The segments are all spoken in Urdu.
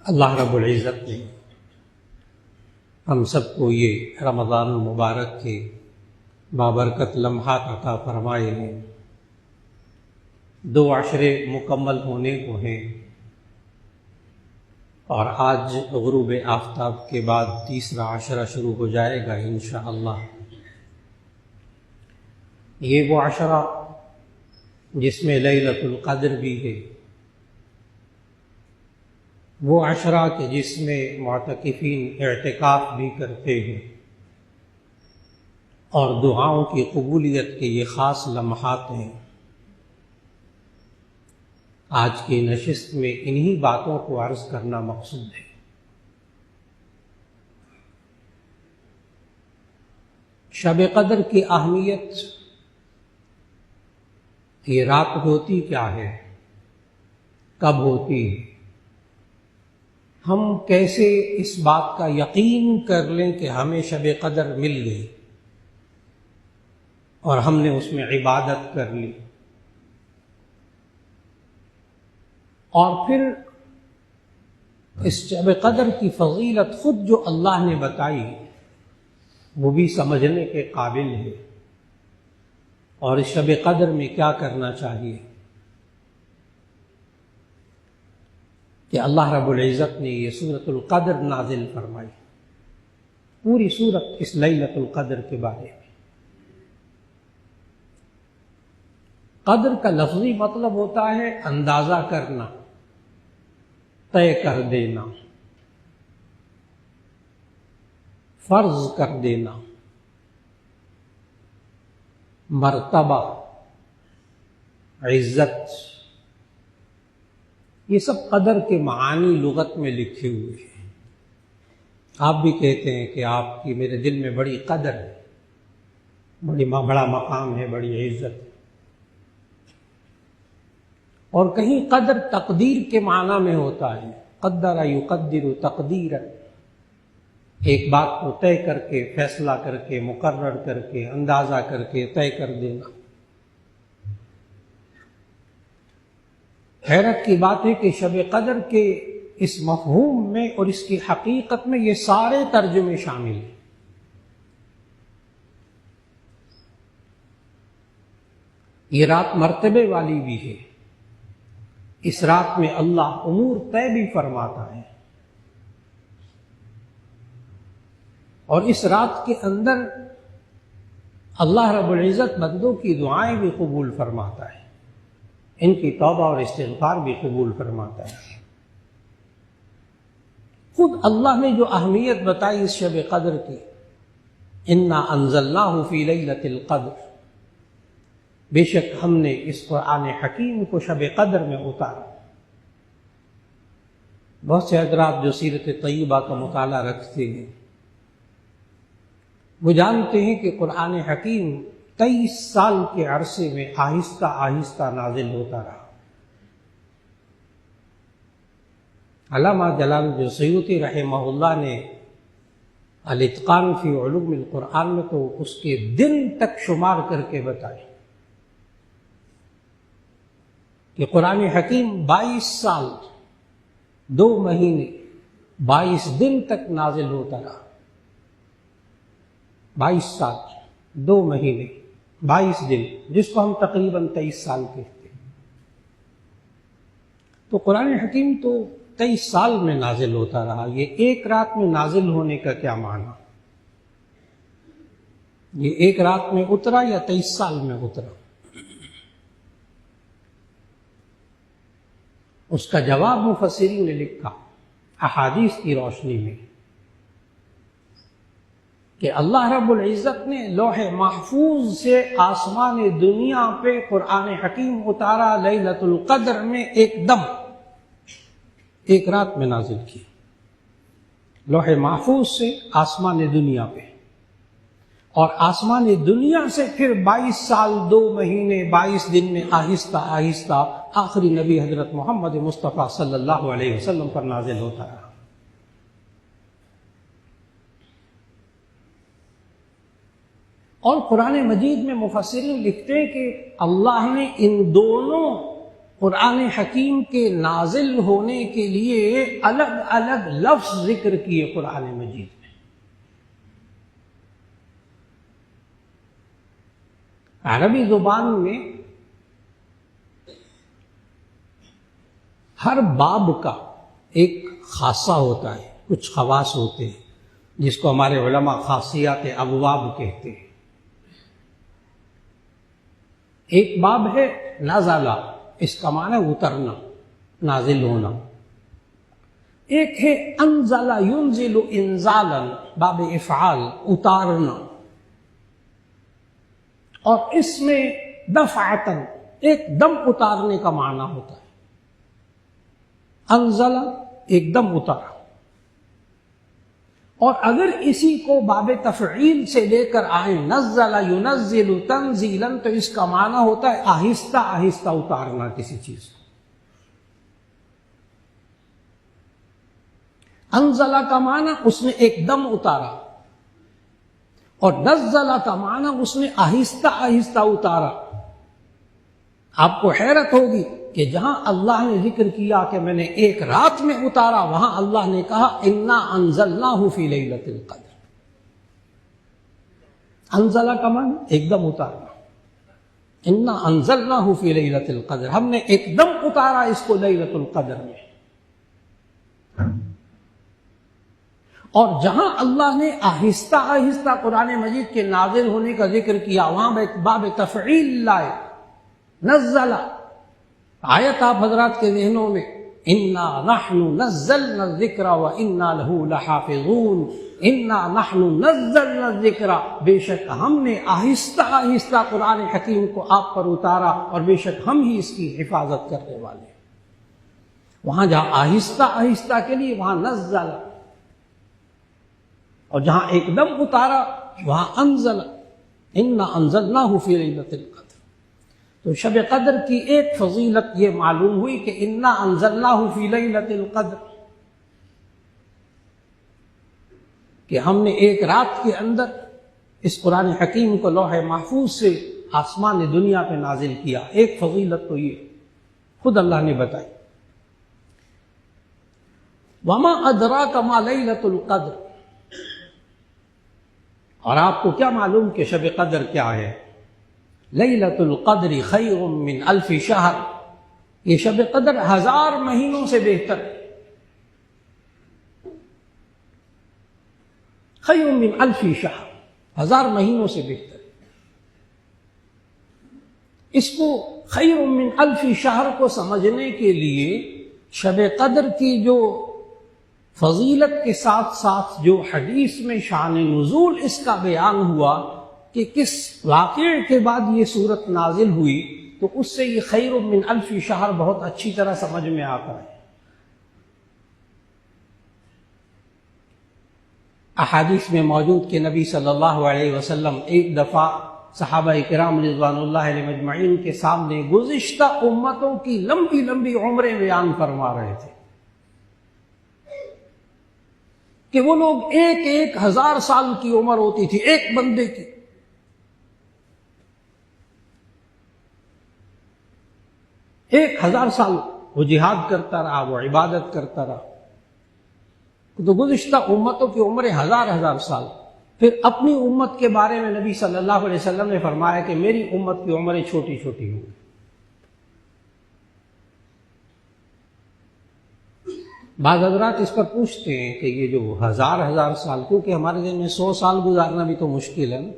اللہ رب العزت نے ہم سب کو یہ رمضان المبارک کے بابرکت لمحات عطا فرمائے ہیں۔ 2 عشرے مکمل ہونے کو ہیں اور آج غروب آفتاب کے بعد تیسرا عشرہ شروع ہو جائے گا انشاءاللہ۔ یہ وہ عشرہ جس میں لیلۃ القدر بھی ہے، وہ عشرہ کہ جس میں معتکفین اعتکاف بھی کرتے ہیں، اور دعاؤں کی قبولیت کے یہ خاص لمحات ہیں۔ آج کی نشست میں انہی باتوں کو عرض کرنا مقصود ہے۔ شب قدر کی اہمیت، یہ رات ہوتی کیا ہے، کب ہوتی ہے، ہم کیسے اس بات کا یقین کر لیں کہ ہمیں شب قدر مل گئی اور ہم نے اس میں عبادت کر لی، اور پھر اس شب قدر کی فضیلت خود جو اللہ نے بتائی وہ بھی سمجھنے کے قابل ہے، اور اس شب قدر میں کیا کرنا چاہیے کہ اللہ رب العزت نے یہ سورۃ القدر نازل فرمائی، پوری سورت اس لیلۃ القدر کے بارے میں۔ قدر کا لفظی مطلب ہوتا ہے اندازہ کرنا، طے کر دینا، فرض کر دینا، مرتبہ، عزت، یہ سب قدر کے معانی لغت میں لکھے ہوئے ہیں۔ آپ بھی کہتے ہیں کہ آپ کی میرے دل میں بڑی قدر ہے، بڑا مقام ہے، بڑی عزت ہے۔ اور کہیں قدر تقدیر کے معنی میں ہوتا ہے، قدر یقدر تقدیرا، ایک بات کو طے کر کے، فیصلہ کر کے، مقرر کر کے، اندازہ کر کے طے کر دینا۔ حیرت کی بات ہے کہ شب قدر کے اس مفہوم میں اور اس کی حقیقت میں یہ سارے ترجمے شامل ہیں۔ یہ رات مرتبے والی بھی ہے، اس رات میں اللہ امور طے بھی فرماتا ہے، اور اس رات کے اندر اللہ رب العزت بندوں کی دعائیں بھی قبول فرماتا ہے، ان کی توبہ اور استغفار بھی قبول فرماتا ہے۔ خود اللہ نے جو اہمیت بتائی اس شب قدر کی، انا انزلناہ فی لیلۃ القدر، بے شک ہم نے اس قرآن حکیم کو شب قدر میں اتارا۔ بہت سے حضرات جو سیرت طیبہ کا مطالعہ رکھتے ہیں وہ جانتے ہیں کہ قرآن حکیم 23 سال کے عرصے میں آہستہ آہستہ نازل ہوتا رہا۔ علامہ جلال الدین سیوطی رحمہ اللہ نے الاتقان فی علوم القرآن میں تو اس کے دن تک شمار کر کے بتائے کہ قرآن حکیم 22 سال 2 مہینے 22 دن تک نازل ہوتا رہا۔ 22 سال 2 مہینے 22 دن، جس کو ہم تقریباً 23 سال کہتے ہیں۔ تو قرآن حکیم تو 23 سال میں نازل ہوتا رہا۔ یہ ایک رات میں نازل ہونے کا کیا معنی؟ یہ ایک رات میں اترا یا 23 سال میں اترا؟ اس کا جواب مفسرین نے لکھا احادیث کی روشنی میں کہ اللہ رب العزت نے لوح محفوظ سے آسمان دنیا پہ قرآن حکیم اتارا لیلۃ القدر میں، ایک دم ایک رات میں نازل کی، لوح محفوظ سے آسمان دنیا پہ، اور آسمان دنیا سے پھر 22 سال 2 مہینے 22 دن میں آہستہ آہستہ آخری نبی حضرت محمد مصطفیٰ صلی اللہ علیہ وسلم پر نازل ہوتا رہا۔ اور قرآن مجید میں مفسرین لکھتے ہیں کہ اللہ نے ان دونوں قرآن حکیم کے نازل ہونے کے لیے الگ الگ لفظ ذکر کیے قرآن مجید میں. عربی زبان میں ہر باب کا ایک خاصہ ہوتا ہے، کچھ خواص ہوتے ہیں جس کو ہمارے علماء خاصیات ابواب کہتے ہیں. ایک باب ہے نازلہ، اس کا معنی اترنا، نازل ہونا. ایک ہے انزل ينزل انزالا، باب افعال، اتارنا. اور اس میں دفعتاً، ایک دم اتارنے کا معنی ہوتا ہے. انزل ایک دم اتارا. اور اگر اسی کو باب تفعیل سے لے کر آئیں، نزل ينزل تنزیلا، تو اس کا معنی ہوتا ہے آہستہ آہستہ اتارنا کسی چیز کو. انزل کا معنی اس نے ایک دم اتارا، اور نزل کا معنی اس نے آہستہ آہستہ اتارا. آپ کو حیرت ہوگی کہ جہاں اللہ نے ذکر کیا کہ میں نے ایک رات میں اتارا، وہاں اللہ نے کہا انا انزلناہ فی لیلۃ القدر. انزل کا معنی ایک دم اتارنا. انا انزلناہ فی لیلۃ القدر، ہم نے ایک دم اتارا اس کو لیلۃ القدر میں. اور جہاں اللہ نے آہستہ آہستہ قرآن مجید کے نازل ہونے کا ذکر کیا، وہاں باب تفعیل لائے، نزل. آیت آپ حضرات کے ذہنوں میں، انا نحن نزلنا الذکر وانا له لحافظون. انا نحن نزلنا الذکر، بے شک ہم نے آہستہ آہستہ قرآن حکیم کو آپ پر اتارا، اور بے شک ہم ہی اس کی حفاظت کرنے والے. وہاں جہاں آہستہ آہستہ کے لیے وہاں نزل، اور جہاں ایک دم اتارا وہاں انزل. انا انزلناہ فی لیلۃ القدر. تو شب قدر کی ایک فضیلت یہ معلوم ہوئی کہ انا انزلناہ فی لیلۃ القدر، کہ ہم نے ایک رات کے اندر اس قرآن حکیم کو لوح محفوظ سے آسمان دنیا پہ نازل کیا. ایک فضیلت تو یہ خود اللہ نے بتائی. وما ادراک ما لیلۃ القدر، اور آپ کو کیا معلوم کہ شب قدر کیا ہے؟ لیلۃ القدر خیر من الف شہر، یہ شب قدر 1000 مہینوں سے بہتر ہے. خیر من الف شہر، 1000 مہینوں سے بہتر ہے. اس کو خیر من الف شہر کو سمجھنے کے لیے شب قدر کی جو فضیلت کے ساتھ ساتھ جو حدیث میں شان نزول اس کا بیان ہوا کہ کس واقعے کے بعد یہ صورت نازل ہوئی، تو اس سے یہ خیر من الف شہر بہت اچھی طرح سمجھ میں آتا ہے. احادیث میں موجود کہ نبی صلی اللہ علیہ وسلم ایک دفعہ صحابہ کرام رضوان اللہ علیہ مجمعین کے سامنے گزشتہ امتوں کی لمبی لمبی عمریں بیان فرما رہے تھے کہ وہ لوگ 1000 سال کی عمر ہوتی تھی ایک بندے کی. 1000 سال وہ جہاد کرتا رہا، وہ عبادت کرتا رہا. تو گزشتہ امتوں کی عمریں 1000 سال. پھر اپنی امت کے بارے میں نبی صلی اللہ علیہ وسلم نے فرمایا کہ میری امت کی عمریں چھوٹی چھوٹی ہوں. بعض حضرات اس پر پوچھتے ہیں کہ یہ جو 1000 سال، کیونکہ ہمارے دن میں 100 سال گزارنا بھی تو مشکل ہے نا،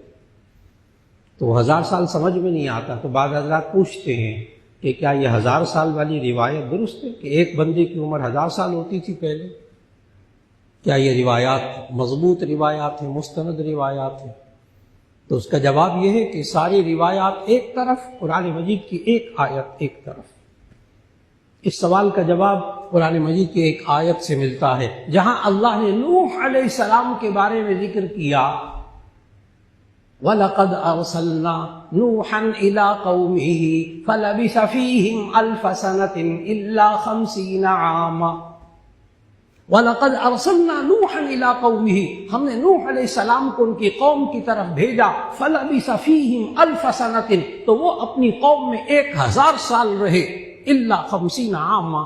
تو 1000 سال سمجھ میں نہیں آتا. تو بعض حضرات پوچھتے ہیں کہ کیا یہ 1000 سال والی روایت درست ہے کہ ایک بندے کی عمر 1000 سال ہوتی تھی پہلے؟ کیا یہ روایات مضبوط روایات ہیں، مستند روایات ہیں؟ تو اس کا جواب یہ ہے کہ ساری روایات ایک طرف، قرآن مجید کی ایک آیت ایک طرف. اس سوال کا جواب قرآن مجید کی ایک آیت سے ملتا ہے جہاں اللہ نے نوح علیہ السلام کے بارے میں ذکر کیا، وَلَقَدْ أَرْسَلْنَا نُوحًا إِلَىٰ قَوْمِهِ فَلَبِثَ فِيهِمْ أَلْفَ سَنَةٍ إِلَّا 50 عَامًا. وَلَقَدْ أَرْسَلْنَا نُوحًا إِلَىٰ قَوْمِهِ، ہم نے نوح علیہ السلام کو ان کی قوم کی طرف بھیجا. فَلَبِثَ فِيهِمْ أَلْفَ سَنَةٍ، تو وہ اپنی قوم میں 1000 سال رہے. الا 50 عاما،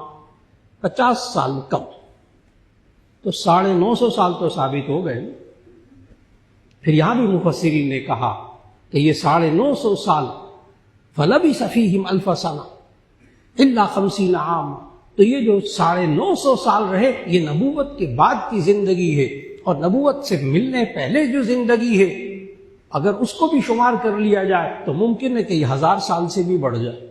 50 سال کم، تو 950 سال تو ثابت ہو گئے۔ پھر یہاں بھی مفسرین نے کہا کہ یہ 950 سال فلبث فیہم 1000 سنہ الا 50 عاما، تو یہ جو 950 سال رہے یہ نبوت کے بعد کی زندگی ہے، اور نبوت سے ملنے پہلے جو زندگی ہے اگر اس کو بھی شمار کر لیا جائے تو ممکن ہے کہ یہ 1000 سال سے بھی بڑھ جائے،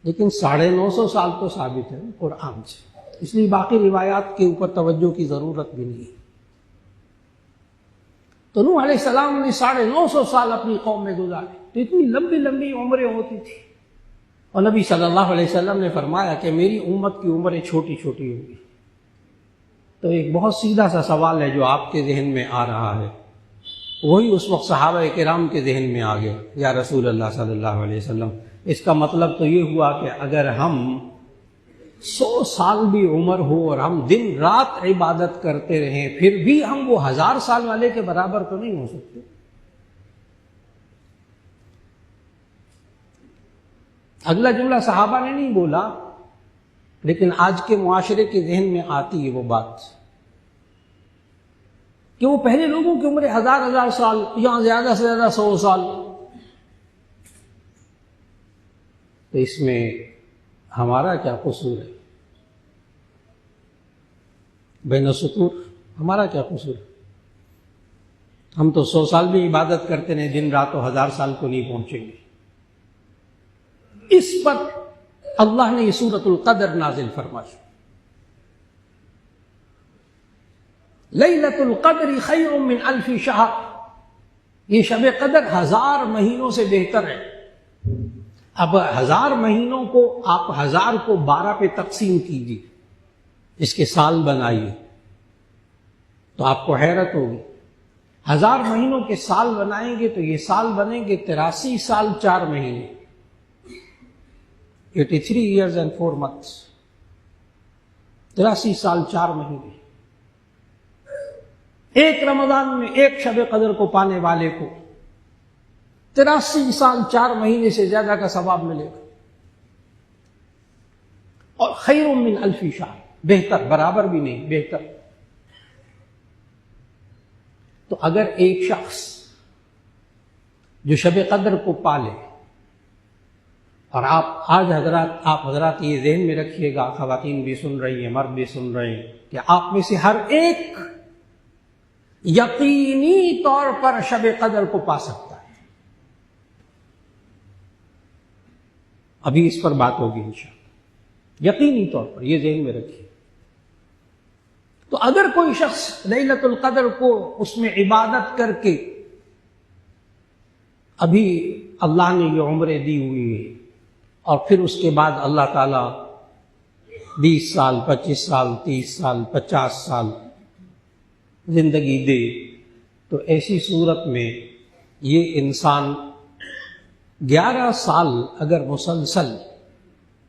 لیکن 950 سال تو ثابت ہے قرآن سے، اس لیے باقی روایات کے اوپر توجہ کی ضرورت بھی نہیں۔ تو نوح علیہ السلام نے 950 سال اپنی قوم میں گزارے، تو اتنی لمبی لمبی عمریں ہوتی تھی، اور نبی صلی اللہ علیہ وسلم نے فرمایا کہ میری امت کی عمریں چھوٹی چھوٹی ہوگی۔ تو ایک بہت سیدھا سا سوال ہے جو آپ کے ذہن میں آ رہا ہے، وہی اس وقت صحابہ کرام کے ذہن میں آ گیا، یا رسول اللہ صلی اللہ علیہ وسلم، اس کا مطلب تو یہ ہوا کہ اگر ہم 100 سال بھی عمر ہو اور ہم دن رات عبادت کرتے رہیں پھر بھی ہم وہ 1000 سال والے کے برابر تو نہیں ہو سکتے۔ اگلا جملہ صحابہ نے نہیں بولا، لیکن آج کے معاشرے کے ذہن میں آتی ہے وہ بات کہ وہ پہلے لوگوں کی عمر 1000 سال، یا زیادہ سے زیادہ 100 سال، تو اس میں ہمارا کیا قصور ہے؟ بین السطور ہمارا کیا قصور ہے؟ ہم تو 100 سال بھی عبادت کرتے ہیں دن رات، تو 1000 سال کو نہیں پہنچیں گے۔ اس پر اللہ نے یہ سورۃ القدر نازل فرمائی، لیلۃ القدر خیر من 1000 شہر، یہ شب قدر 1000 مہینوں سے بہتر ہے۔ اب 1000 مہینوں کو آپ 1000 کو 12 پہ تقسیم کیجیے، اس کے سال بنائیے، تو آپ کو حیرت ہوگی۔ 1000 مہینوں کے سال بنائیں گے تو یہ سال بنیں گے 83 سال 4 مہینے، 83 years and 4 months، 83 سال 4 مہینے۔ ایک رمضان میں ایک شب قدر کو پانے والے کو 83 سال 4 مہینے سے زیادہ کا ثواب ملے گا، اور خیر من 1000 شہر، بہتر، برابر بھی نہیں، بہتر۔ تو اگر ایک شخص جو شب قدر کو پالے، اور آپ حضرات یہ ذہن میں رکھیے گا، خواتین بھی سن رہی ہیں، مرد بھی سن رہے ہیں، کہ آپ میں سے ہر ایک یقینی طور پر شب قدر کو پا سکتا ہے۔ ابھی اس پر بات ہوگی انشاءاللہ، یقینی طور پر یہ ذہن میں رکھیے۔ تو اگر کوئی شخص لیلۃ القدر کو اس میں عبادت کر کے، ابھی اللہ نے یہ عمریں دی ہوئی ہیں، اور پھر اس کے بعد اللہ تعالیٰ 20 سال 25 سال 30 سال 50 سال زندگی دے، تو ایسی صورت میں یہ انسان 11 سال اگر مسلسل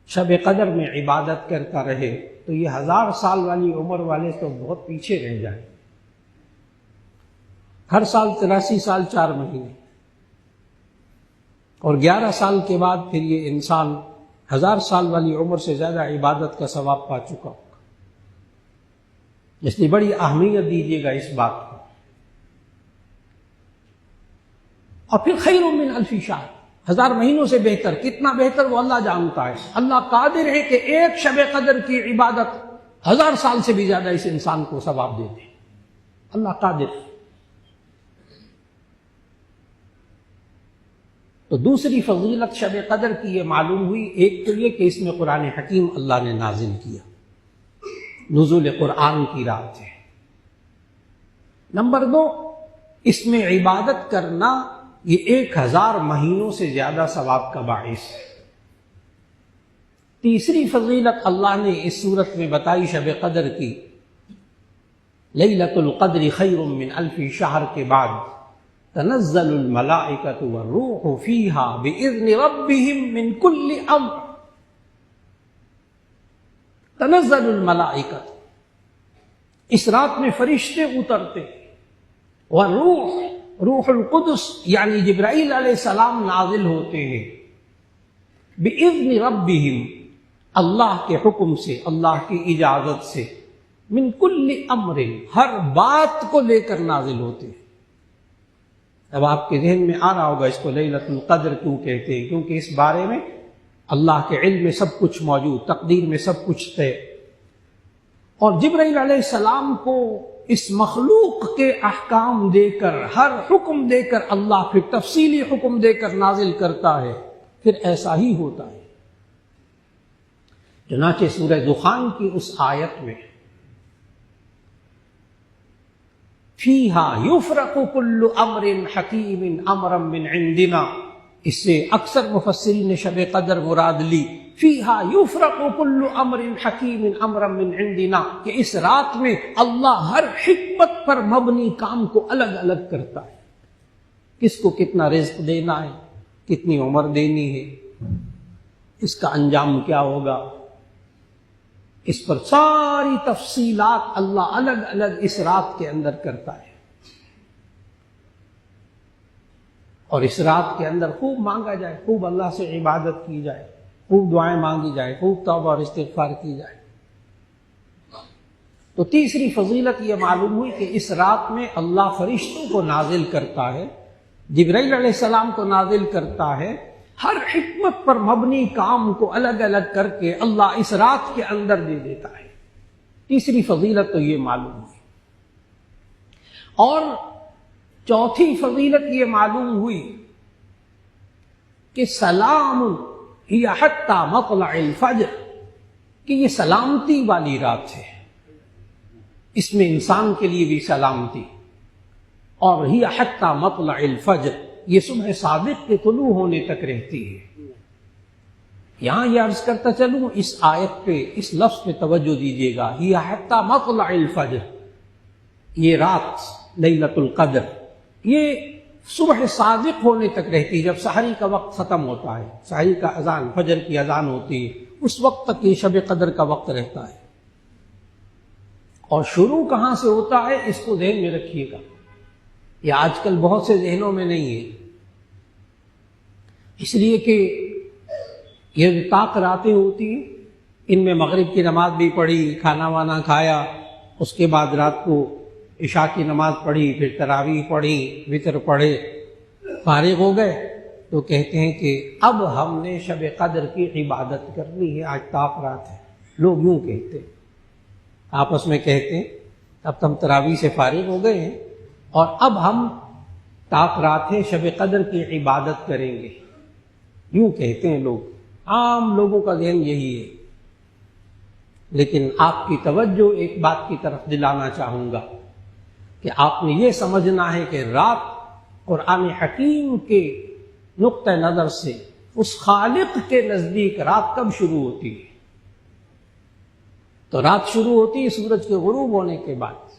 شب قدر میں عبادت کرتا رہے تو یہ 1000 سال والی عمر والے تو بہت پیچھے رہ جائیں۔ ہر سال 83 سال 4 مہینے، اور 11 سال کے بعد پھر یہ انسان 1000 سال والی عمر سے زیادہ عبادت کا ثواب پا چکا ہوگا۔ اس لیے بڑی اہمیت دیجیے گا اس بات کو۔ اور پھر خیر من 1000 شہر، 1000 مہینوں سے بہتر، کتنا بہتر وہ اللہ جانتا ہے۔ اللہ قادر ہے کہ ایک شب قدر کی عبادت 1000 سال سے بھی زیادہ اس انسان کو ثواب دے دے، اللہ قادر ہے۔ تو دوسری فضیلت شب قدر کی یہ معلوم ہوئی، ایک تو یہ کہ اس میں قرآن حکیم اللہ نے نازل کیا، نزول قرآن کی رات ہے۔ نمبر 2، اس میں عبادت کرنا یہ 1000 مہینوں سے زیادہ ثواب کا باعث ہے۔ تیسری فضیلت اللہ نے اس صورت میں بتائی شب قدر کی، لیلۃ القدر خیر من 1000 شہر کے بعد تنزل الملائکۃ والروح فیہا بإذن ربہم من کل امر۔ تنزل الملائکۃ، اس رات میں فرشتے اترتے، والروح، روح القدس یعنی جبرائیل علیہ السلام نازل ہوتے ہیں، بِإِذْنِ رَبِّهِمْ، اللہ کے حکم سے، اللہ کی اجازت سے، من کل امر، ہر بات کو لے کر نازل ہوتے ہیں۔ اب آپ کے ذہن میں آ رہا ہوگا اس کو لیلۃ القدر کیوں کہتے ہیں، کیونکہ اس بارے میں اللہ کے علم میں سب کچھ موجود، تقدیر میں سب کچھ طے۔ اور جبرائیل علیہ السلام کو اس مخلوق کے احکام دے کر، ہر حکم دے کر اللہ پھر تفصیلی حکم دے کر نازل کرتا ہے، پھر ایسا ہی ہوتا ہے۔ چنانچہ سورہ دخان کی اس آیت میں فیہا یفرق کل امر حکیم امرا من عندنا، اس سے اکثر مفسرین نے شب قدر مراد لی، فیہا یفرق کل امر حکیم امرا من عندنا، کہ اس رات میں اللہ ہر حکمت پر مبنی کام کو الگ الگ کرتا ہے، کس کو کتنا رزق دینا ہے، کتنی عمر دینی ہے، اس کا انجام کیا ہوگا، اس پر ساری تفصیلات اللہ الگ الگ اس رات کے اندر کرتا ہے۔ اور اس رات کے اندر خوب مانگا جائے، خوب اللہ سے عبادت کی جائے، خوب دعائیں مانگی جائے، خوب توبہ اور استغفار کی جائے۔ تو تیسری فضیلت یہ معلوم ہوئی کہ اس رات میں اللہ فرشتوں کو نازل کرتا ہے، جبرائیل علیہ السلام کو نازل کرتا ہے، ہر حکمت پر مبنی کام کو الگ الگ کر کے اللہ اس رات کے اندر دے دیتا ہے۔ تیسری فضیلت تو یہ معلوم ہوئی۔ اور چوتھی فضیلت یہ معلوم ہوئی کہ سلام ہی حتی مطلع الفجر، کہ یہ سلامتی والی رات ہے، اس میں انسان کے لیے بھی سلامتی، اور ہی حتی مطلع الفجر، یہ صبح صادق کے طلوع ہونے تک رہتی ہے۔ یہاں یہ عرض کرتا چلوں، اس آیت پہ، اس لفظ پہ توجہ دیجیے گا، ہی حتی مطلع الفجر، یہ رات لیلۃ القدر یہ صبح صادق ہونے تک رہتی ہے، جب سحری کا وقت ختم ہوتا ہے، سحری کا اذان، فجر کی اذان ہوتی ہے، اس وقت تک یہ شب قدر کا وقت رہتا ہے۔ اور شروع کہاں سے ہوتا ہے اس کو ذہن میں رکھیے گا، یہ آج کل بہت سے ذہنوں میں نہیں ہے، اس لیے کہ یہ جو طاق راتیں ہوتی ہیں، ان میں مغرب کی نماز بھی پڑھی، کھانا وانا کھایا، اس کے بعد رات کو عشاء کی نماز پڑھی، پھر تراویح پڑھی، وتر پڑھے، فارغ ہو گئے، تو کہتے ہیں کہ اب ہم نے شب قدر کی عبادت کرنی ہے، آج طاق رات ہے۔ لوگ یوں کہتے ہیں، آپس میں کہتے ہیں، اب ہم تراویح سے فارغ ہو گئے ہیں اور اب ہم طاق رات ہے، شب قدر کی عبادت کریں گے، یوں کہتے ہیں لوگ، عام لوگوں کا ذہن یہی ہے۔ لیکن آپ کی توجہ ایک بات کی طرف دلانا چاہوں گا کہ آپ نے یہ سمجھنا ہے کہ رات قرآن حکیم کے نقطہ نظر سے اس خالق کے نزدیک رات کب شروع ہوتی ہے؟ تو رات شروع ہوتی ہے سورج کے غروب ہونے کے بعد۔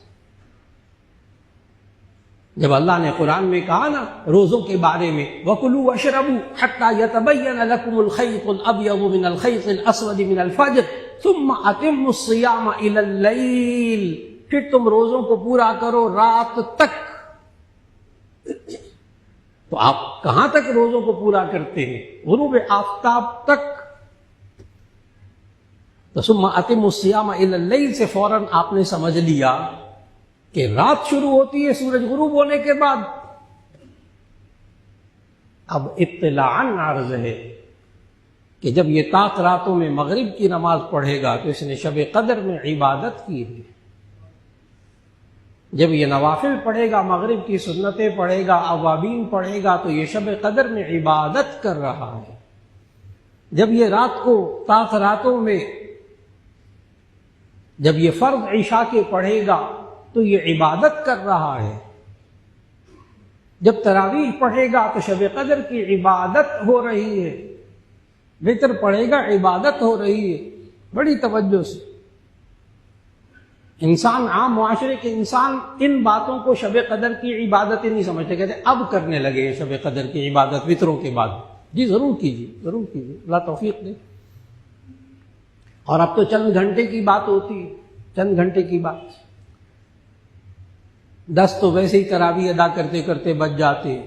جب اللہ نے قرآن میں کہا نا روزوں کے بارے میں، وَكُلُوا وَاشْرَبُوا حَتَّى يَتَبَيَّنَ لَكُمُ الْخَيْطُ الْأَبْيَضُ مِنَ الْخَيْطِ الْأَسْوَدِ مِنَ الْفَجْرِ ثُمَّ أَتِمُّوا الصِّيَامَ إِلَى اللَّيْلِ، پھر تم روزوں کو پورا کرو رات تک۔ تو آپ کہاں تک روزوں کو پورا کرتے ہیں؟ غروب آفتاب تک۔ تو ثم اتم الصیام الی اللیل سے فوراً آپ نے سمجھ لیا کہ رات شروع ہوتی ہے سورج غروب ہونے کے بعد۔ اب اطلاعاً عرض ہے کہ جب یہ طاق راتوں میں مغرب کی نماز پڑھے گا تو اس نے شب قدر میں عبادت کی ہے، جب یہ نوافل پڑھے گا، مغرب کی سنتیں پڑھے گا، اوابین پڑھے گا، تو یہ شب قدر میں عبادت کر رہا ہے۔ جب یہ رات کو طاق راتوں میں، جب یہ فرض عشاء کے پڑھے گا تو یہ عبادت کر رہا ہے، جب تراویح پڑھے گا تو شب قدر کی عبادت ہو رہی ہے، وتر پڑھے گا عبادت ہو رہی ہے۔ بڑی توجہ سے انسان، عام معاشرے کے انسان ان باتوں کو شب قدر کی عبادت نہیں سمجھتے، کہتے اب کرنے لگے ہیں شب قدر کی عبادت وتروں کے بعد۔ جی ضرور کیجیے، ضرور کیجیے، اللہ توفیق دے۔ اور اب تو چند گھنٹے کی بات ہوتی ہے، چند گھنٹے کی بات، 10 تو ویسے ہی تراویح ادا کرتے کرتے بچ جاتے ہیں۔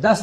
10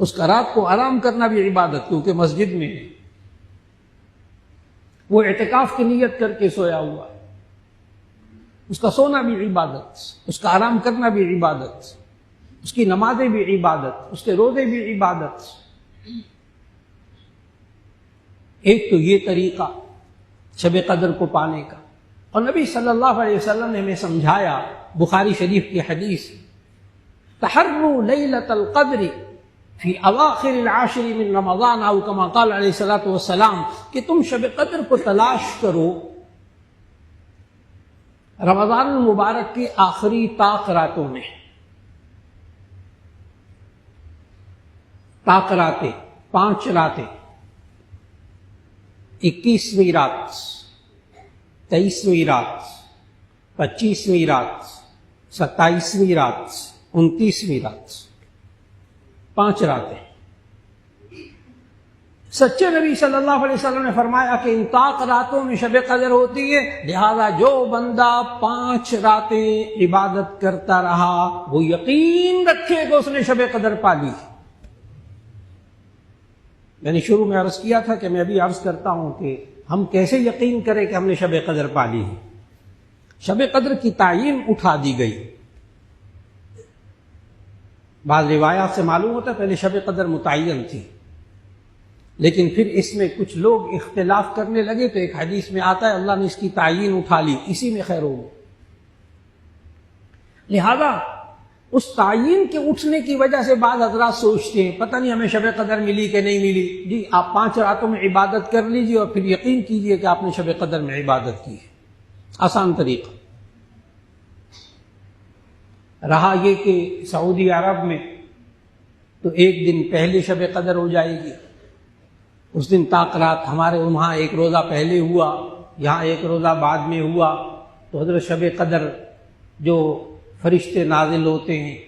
اس کا رات کو آرام کرنا بھی عبادت، کیونکہ مسجد میں ہے، وہ اعتکاف کی نیت کر کے سویا ہوا ہے، اس کا سونا بھی عبادت، اس کا آرام کرنا بھی عبادت، اس کی نمازیں بھی عبادت، اس کے روزے بھی عبادت۔ ایک تو یہ طریقہ شب قدر کو پانے کا، اور نبی صلی اللہ علیہ وسلم نے ہمیں سمجھایا، بخاری شریف کی حدیث، تحروا لیلۃ القدر فی اواخر العاشر من رمضان او کما قال علیہ الصلوۃ والسلام، کہ تم شب قدر کو تلاش کرو رمضان المبارک کی آخری طاق راتوں میں۔ طاق راتیں 5 راتیں، 21ویں رات، 23ویں رات، 25ویں رات، 27ویں رات، 29ویں رات، 5 راتیں۔ سچے نبی صلی اللہ علیہ وسلم نے فرمایا کہ ان طاق راتوں میں شب قدر ہوتی ہے، لہذا جو بندہ 5 راتیں عبادت کرتا رہا وہ یقین رکھے کہ اس نے شب قدر پا لی۔ میں نے شروع میں عرض کیا تھا کہ میں ابھی عرض کرتا ہوں کہ ہم کیسے یقین کریں کہ ہم نے شب قدر پا لی ہے۔ شب قدر کی تعین اٹھا دی گئی۔ بعض روایات سے معلوم ہوتا ہے پہلے شب قدر متعین تھی، لیکن پھر اس میں کچھ لوگ اختلاف کرنے لگے تو ایک حدیث میں آتا ہے اللہ نے اس کی تعین اٹھا لی، اسی میں خیر ہو۔ لہذا اس تعین کے اٹھنے کی وجہ سے بعض حضرات سوچتے ہیں پتہ نہیں ہمیں شب قدر ملی کہ نہیں ملی۔ جی آپ 5 راتوں میں عبادت کر لیجیے اور پھر یقین کیجیے کہ آپ نے شب قدر میں عبادت کی ہے، آسان طریقہ۔ رہا یہ کہ سعودی عرب میں تو ایک دن پہلے شب قدر ہو جائے گی، اس دن طاق رات، ہمارے وہاں ایک روزہ پہلے ہوا، یہاں ایک روزہ بعد میں ہوا، تو حضرت شب قدر جو فرشتے نازل ہوتے ہیں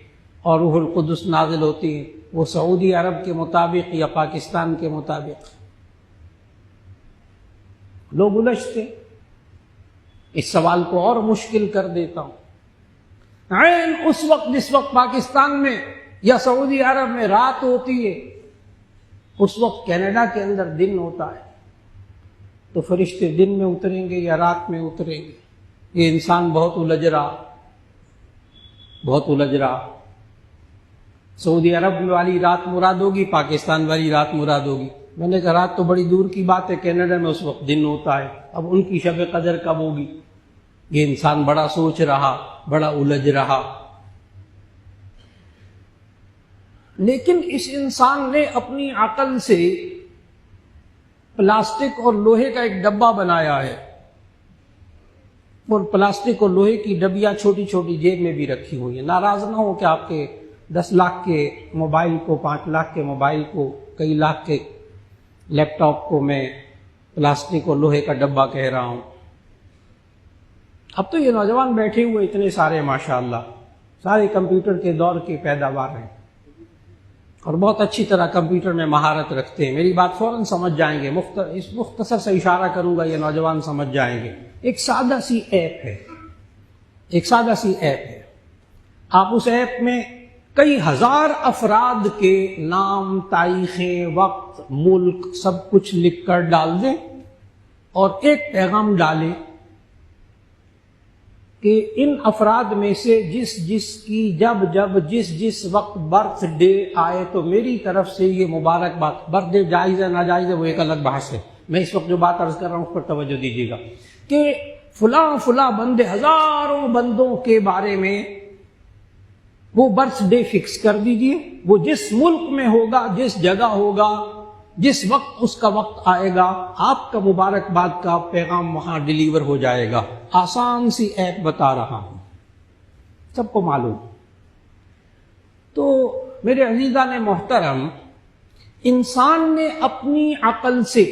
اور روح القدس نازل ہوتی ہیں وہ سعودی عرب کے مطابق یا پاکستان کے مطابق لوگ الجھتے۔ اس سوال کو اور مشکل کر دیتا ہوں، عین اس وقت جس وقت پاکستان میں یا سعودی عرب میں رات ہوتی ہے اس وقت کینیڈا کے اندر دن ہوتا ہے، تو فرشتے دن میں اتریں گے یا رات میں اتریں گے؟ یہ انسان بہت الجھ رہا۔ سعودی عرب والی رات مراد ہوگی، پاکستان والی رات مراد ہوگی۔ میں نے کہا رات تو بڑی دور کی بات ہے، کینیڈا میں اس وقت دن ہوتا ہے، اب ان کی شب قدر کب ہوگی؟ یہ انسان بڑا سوچ رہا، بڑا الجھ رہا۔ لیکن اس انسان نے اپنی عقل سے پلاسٹک اور لوہے کا ایک ڈبہ بنایا ہے، اور پلاسٹک اور لوہے کی ڈبیاں چھوٹی چھوٹی جیب میں بھی رکھی ہوئی ہیں۔ ناراض نہ ہو کہ آپ کے 10 لاکھ کے موبائل کو، 5 لاکھ کے موبائل کو، کئی لاکھ کے لیپ ٹاپ کو میں پلاسٹک اور لوہے کا ڈبہ کہہ رہا ہوں۔ اب تو یہ نوجوان بیٹھے ہوئے اتنے سارے ماشاءاللہ سارے کمپیوٹر کے دور کے پیداوار ہیں اور بہت اچھی طرح کمپیوٹر میں مہارت رکھتے ہیں، میری بات فوراً سمجھ جائیں گے، اس مختصر سے اشارہ کروں گا، یہ نوجوان سمجھ جائیں گے۔ ایک سادہ سی ایپ ہے، آپ اس ایپ میں کئی ہزار افراد کے نام، تاریخیں، وقت، ملک سب کچھ لکھ کر ڈال دیں اور ایک پیغام ڈالیں کہ ان افراد میں سے جس کی جس وقت برتھ ڈے آئے تو میری طرف سے یہ مبارکباد۔ برتھ ڈے جائز ہے ناجائز ہے وہ ایک الگ بحث ہے، میں اس وقت جو بات عرض کر رہا ہوں اس پر توجہ دیجیے گا کہ فلاں بندے، ہزاروں بندوں کے بارے میں وہ برتھ ڈے فکس کر دیجیے، وہ جس ملک میں ہوگا، جس جگہ ہوگا، جس وقت اس کا وقت آئے گا، آپ کا مبارکباد کا پیغام وہاں ڈیلیور ہو جائے گا۔ آسان سی ایپ بتا رہا ہوں، سب کو معلوم۔ تو میرے عزیزان محترم، انسان نے اپنی عقل سے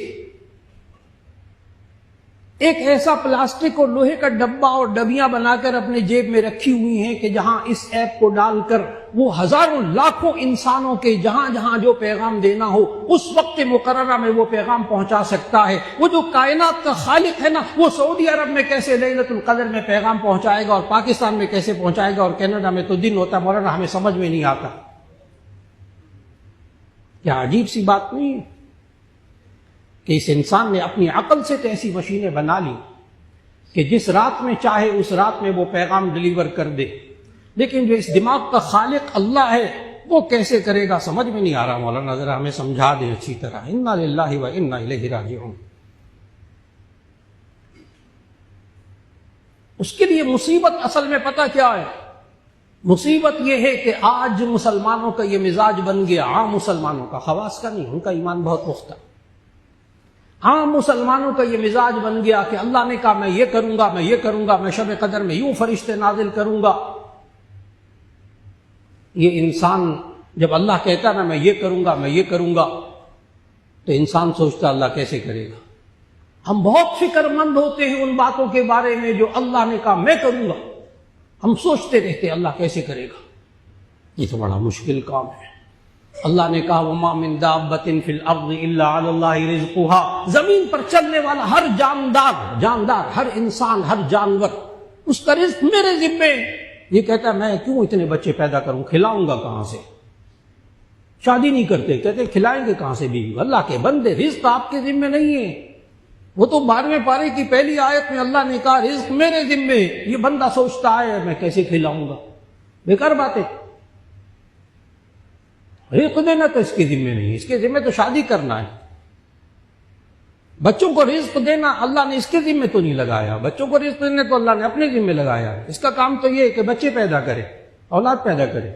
ایک ایسا پلاسٹک اور لوہے کا ڈبہ اور ڈبیاں بنا کر اپنے جیب میں رکھی ہوئی ہیں کہ جہاں اس ایپ کو ڈال کر وہ ہزاروں لاکھوں انسانوں کے جہاں جو پیغام دینا ہو اس وقت مقررہ میں وہ پیغام پہنچا سکتا ہے۔ وہ جو کائنات کا خالق ہے نا، وہ سعودی عرب میں کیسے لیلۃ القدر میں پیغام پہنچائے گا اور پاکستان میں کیسے پہنچائے گا، اور کینیڈا میں تو دن ہوتا ہے، مولانا ہمیں سمجھ میں نہیں آتا۔ کیا عجیب سی بات نہیں ہے کہ اس انسان نے اپنی عقل سے تو ایسی مشینیں بنا لی کہ جس رات میں چاہے اس رات میں وہ پیغام ڈلیور کر دے، لیکن جو اس دماغ کا خالق اللہ ہے وہ کیسے کرے گا سمجھ میں نہیں آ رہا۔ مولانا ذرا ہمیں سمجھا دے اچھی طرح۔ انا للہ و انا الیہ راجعون۔ اس کے لیے مصیبت اصل میں پتہ کیا ہے؟ مصیبت یہ ہے کہ آج مسلمانوں کا یہ مزاج بن گیا، عام مسلمانوں کا، خواص کا نہیں، ان کا ایمان بہت پختہ، عام مسلمانوں کا یہ مزاج بن گیا کہ اللہ نے کہا میں یہ کروں گا، میں یہ کروں گا، میں شب قدر میں یوں فرشتے نازل کروں گا۔ یہ انسان جب اللہ کہتا ہے نا میں یہ کروں گا، میں یہ کروں گا، تو انسان سوچتا اللہ کیسے کرے گا۔ ہم بہت فکر مند ہوتے ہیں ان باتوں کے بارے میں جو اللہ نے کہا میں کروں گا، ہم سوچتے رہتے اللہ کیسے کرے گا۔ یہ تو بڑا مشکل کام ہے۔ اللہ نے کہا وَمَا مِن دَابَّةٍ فِي الْأَرْضِ إِلَّا عَلَى اللَّهِ رِزْقُهَا، زمین پر چلنے والا ہر جاندار، ہر انسان، ہر جانور، اس کا رزق میرے ذمے ہے۔ یہ کہتا ہے میں کیوں اتنے بچے پیدا کروں، کھلاؤں گا کہاں سے؟ شادی نہیں کرتے، کہتے کھلائیں گے کہاں سے بیوی؟ اللہ کے بندے رزق آپ کے ذمے نہیں ہے۔ وہ تو 12ویں پارے کی پہلی آیت میں اللہ نے کہا رزق میرے ذمے ہے۔ یہ بندہ سوچتا ہے میں کیسے کھلاؤں گا، بیکار باتیں۔ رزق دینا تو اس کے ذمے نہیں، اس کے ذمے تو شادی کرنا ہے۔ بچوں کو رزق دینا اللہ نے اس کے ذمے تو نہیں لگایا، بچوں کو رزق دینا تو اللہ نے اپنے ذمے لگایا۔ اس کا کام تو یہ ہے کہ بچے پیدا کرے، اولاد پیدا کرے۔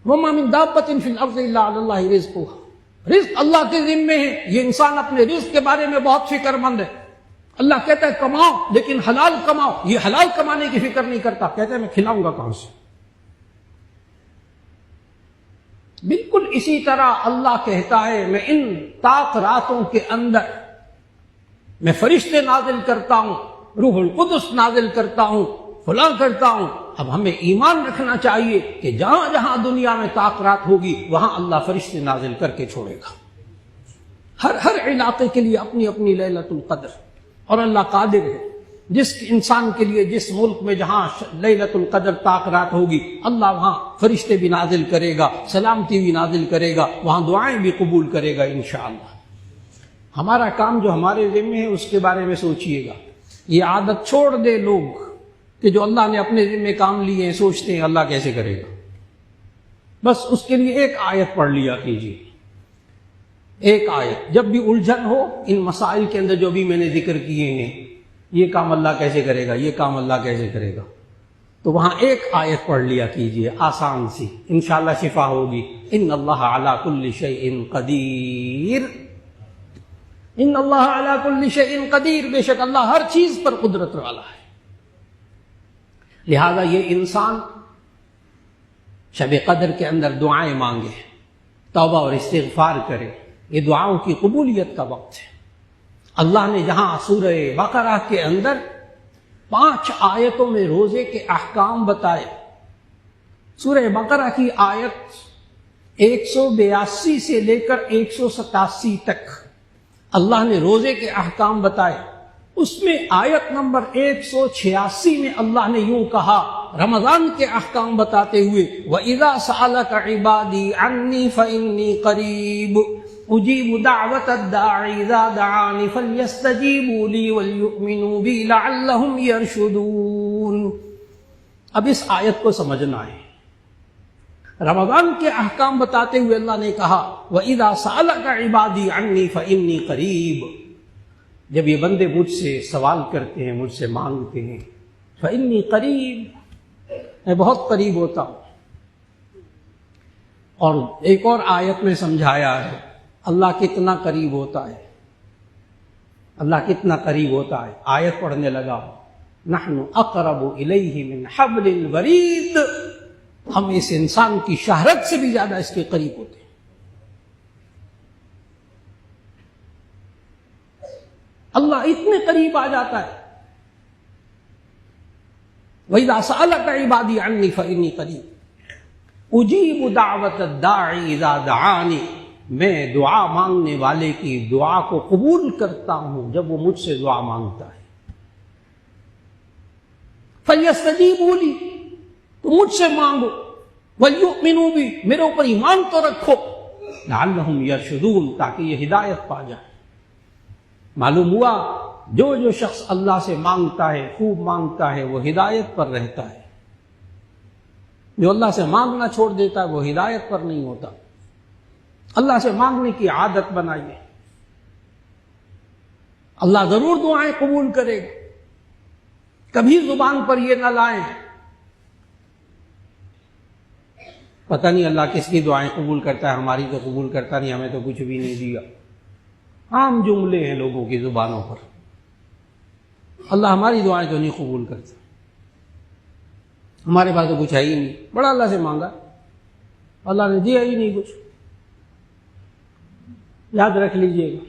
وَمَا مِن دَابَّةٍ فِي الْأَرْضِ إِلَّا عَلَى اللَّهِ رِزْقُهَا، رزق اللہ کے ذمے ہے۔ یہ انسان اپنے رزق کے بارے میں بہت فکر مند ہے۔ اللہ کہتا ہے کماؤ لیکن حلال کماؤ، یہ حلال کمانے کی فکر نہیں کرتا، کہتا ہے میں کھلاؤں گا کہاں سے۔ بالکل اسی طرح اللہ کہتا ہے میں ان طاق راتوں کے اندر میں فرشتے نازل کرتا ہوں، روح القدس نازل کرتا ہوں، فلاں کرتا ہوں۔ اب ہمیں ایمان رکھنا چاہیے کہ جہاں جہاں دنیا میں طاق رات ہوگی وہاں اللہ فرشتے نازل کر کے چھوڑے گا۔ ہر علاقے کے لیے اپنی اپنی لیلۃ القدر، اور اللہ قادر ہے جس انسان کے لیے جس ملک میں جہاں لیلۃ القدر طاق رات ہوگی اللہ وہاں فرشتے بھی نازل کرے گا، سلامتی بھی نازل کرے گا، وہاں دعائیں بھی قبول کرے گا انشاءاللہ۔ ہمارا کام جو ہمارے ذمے ہے اس کے بارے میں سوچئے گا۔ یہ عادت چھوڑ دے لوگ کہ جو اللہ نے اپنے ذمے کام لیے ہیں سوچتے ہیں اللہ کیسے کرے گا۔ بس اس کے لیے ایک آیت پڑھ لیا کیجیے، ایک آیت۔ جب بھی الجھن ہو ان مسائل کے اندر جو بھی میں نے ذکر کیے ہیں، یہ کام اللہ کیسے کرے گا، یہ کام اللہ کیسے کرے گا، تو وہاں ایک آیت پڑھ لیا کیجیے آسان سی، انشاءاللہ شفا ہوگی۔ ان اللہ علی کل شیء قدیر، ان اللہ علی کل شیء قدیر، بے شک اللہ ہر چیز پر قدرت والا ہے۔ لہذا یہ انسان شب قدر کے اندر دعائیں مانگے، توبہ اور استغفار کرے، یہ دعاؤں کی قبولیت کا وقت ہے۔ اللہ نے جہاں سورہ بقرہ کے اندر 5 آیتوں میں روزے کے احکام بتائے، سورہ بقرہ کی آیت 182 سے لے کر 187 تک اللہ نے روزے کے احکام بتائے۔ اس میں آیت نمبر 186 میں اللہ نے یوں کہا رمضان کے احکام بتاتے ہوئے وَإِذَا سَأَلَكَ عِبَادِي عَنِّي فَإِنِّي قَرِيبٌ أُجِيبُ دَعْوَةَ الدَّاعِ إِذَا دَعَانِ فَلْيَسْتَجِيبُوا لِي وَلْيُؤْمِنُوا بِي لَعَلَّهُمْ يَرْشُدُونَ۔ اب اس آیت کو سمجھنا ہے۔ رمضان کے احکام بتاتے ہوئے اللہ نے کہا وَإِذَا سَأَلَكَ عِبَادِي عَنِّي فَإِنِّي قَرِيبٌ، جب یہ بندے مجھ سے سوال کرتے ہیں، مجھ سے مانگتے ہیں، فَإِنِّي قَرِيب، میں بہت قریب ہوتا ہوں۔ اور ایک اور آیت میں سمجھایا ہے اللہ کتنا قریب ہوتا ہے، اللہ کتنا قریب ہوتا ہے۔ آیت پڑھنے لگا نحن اقرب الیہ من حبل الورید، ہم اس انسان کی شہرت سے بھی زیادہ اس کے قریب ہوتے ہیں۔ اللہ اتنے قریب آ جاتا ہے۔ وَإِذَا سَأَلَكَ عِبَادِي عَنِّي فَإِنِّي قَرِيبٌ أُجِيبُ دَعْوَةَ الدَّاعِ إِذَا دَعَانِ، میں دعا مانگنے والے کی دعا کو قبول کرتا ہوں جب وہ مجھ سے دعا مانگتا ہے۔ فَلْيَسْتَجِيبُوا لِي، تو مجھ سے مانگو، وَلْيُؤْمِنُوا بِي، میرے اوپر ایمان تو رکھو، لَعَلَّهُمْ يَرْشُدُونَ، تاکہ یہ ہدایت پا جائے۔ معلوم ہوا جو شخص اللہ سے مانگتا ہے، خوب مانگتا ہے، وہ ہدایت پر رہتا ہے۔ جو اللہ سے مانگنا چھوڑ دیتا ہے وہ ہدایت پر نہیں ہوتا۔ اللہ سے مانگنے کی عادت بنائیے، اللہ ضرور دعائیں قبول کرے گا۔ کبھی زبان پر یہ نہ لائیں پتہ نہیں اللہ کس کی دعائیں قبول کرتا ہے، ہماری تو قبول کرتا نہیں، ہمیں تو کچھ بھی نہیں دیا۔ عام جملے ہیں لوگوں کی زبانوں پر، اللہ ہماری دعائیں تو نہیں قبول کرتا، ہمارے پاس تو کچھ ہے ہی نہیں، بڑا اللہ سے مانگا، اللہ نے دیا ہی نہیں کچھ۔ یاد رکھ لیجئے گا،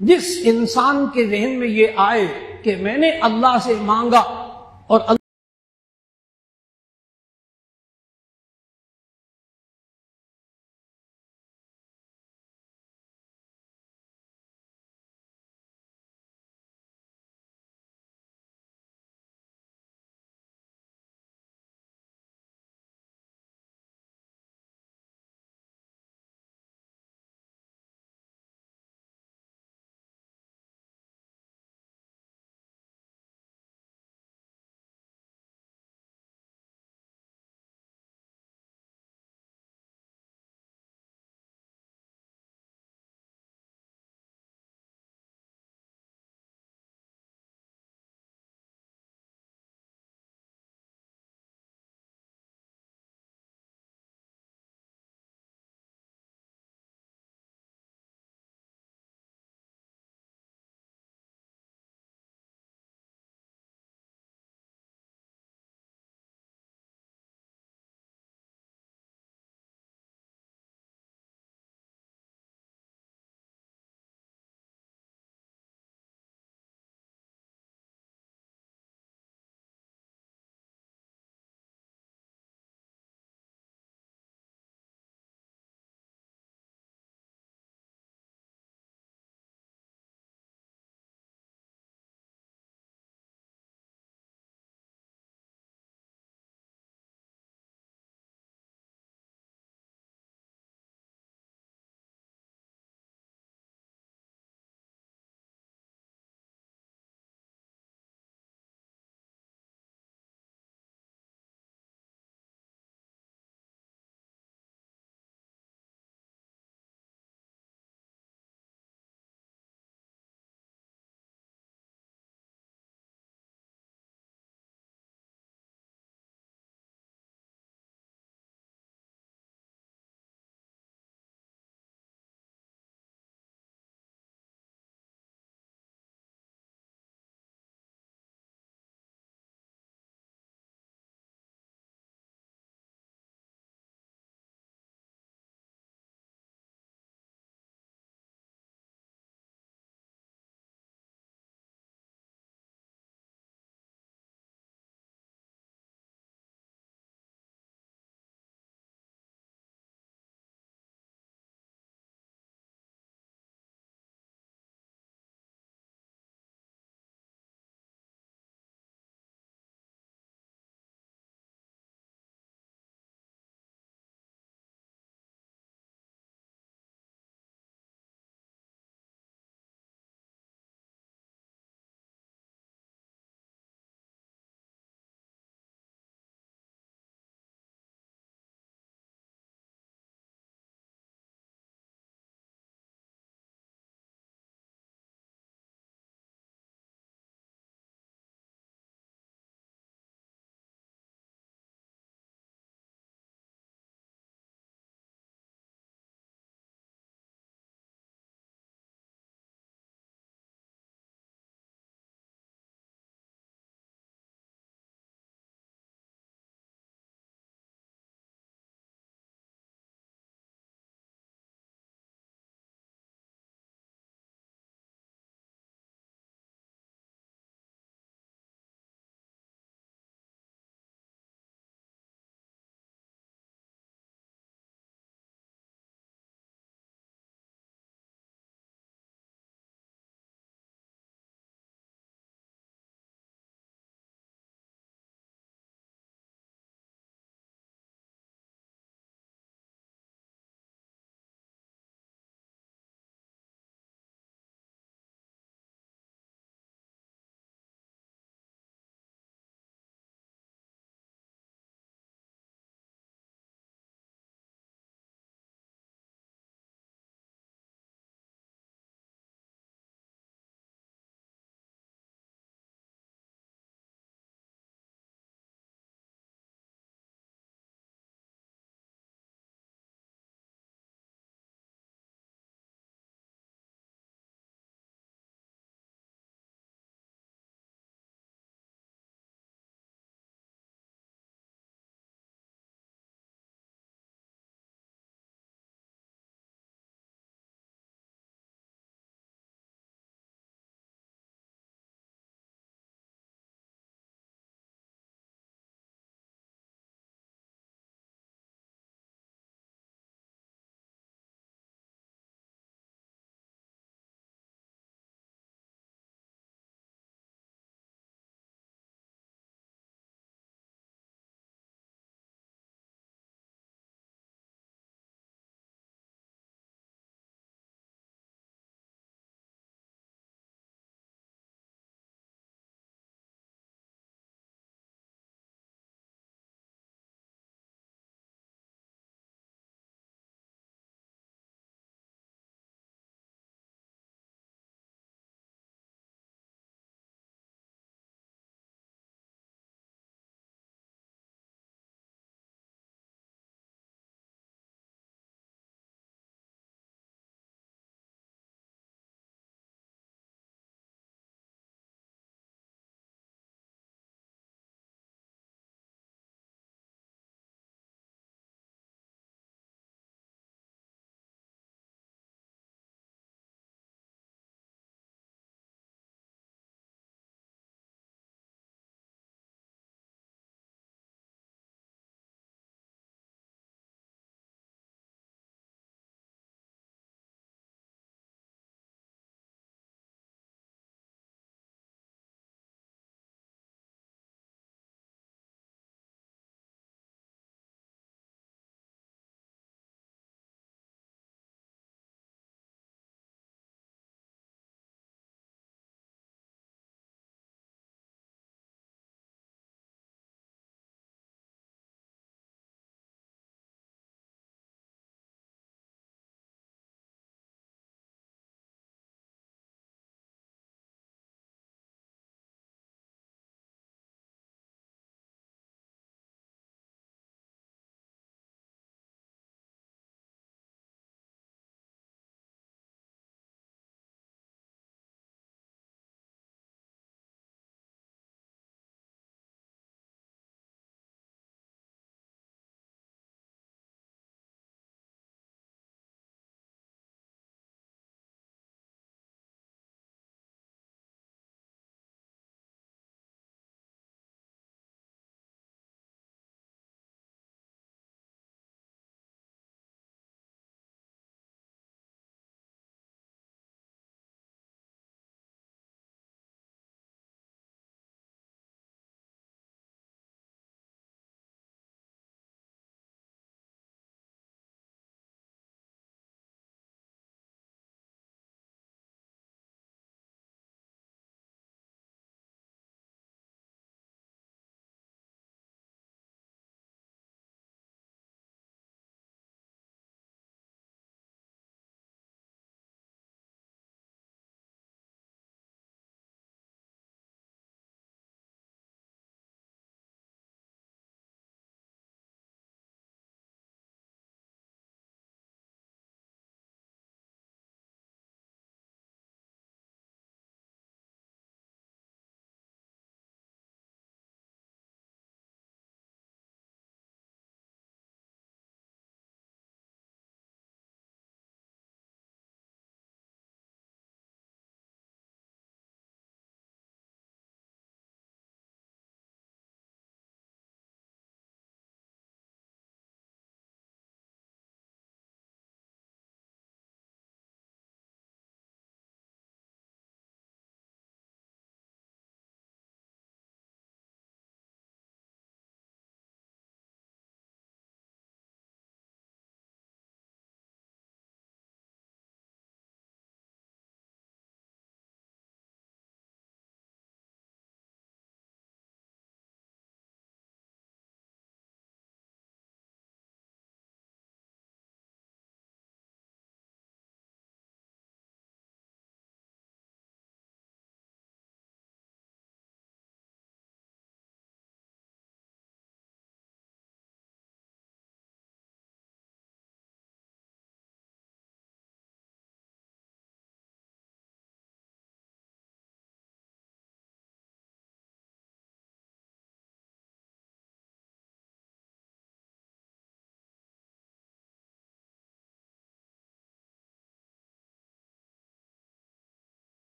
جس انسان کے ذہن میں یہ آئے کہ میں نے اللہ سے مانگا اور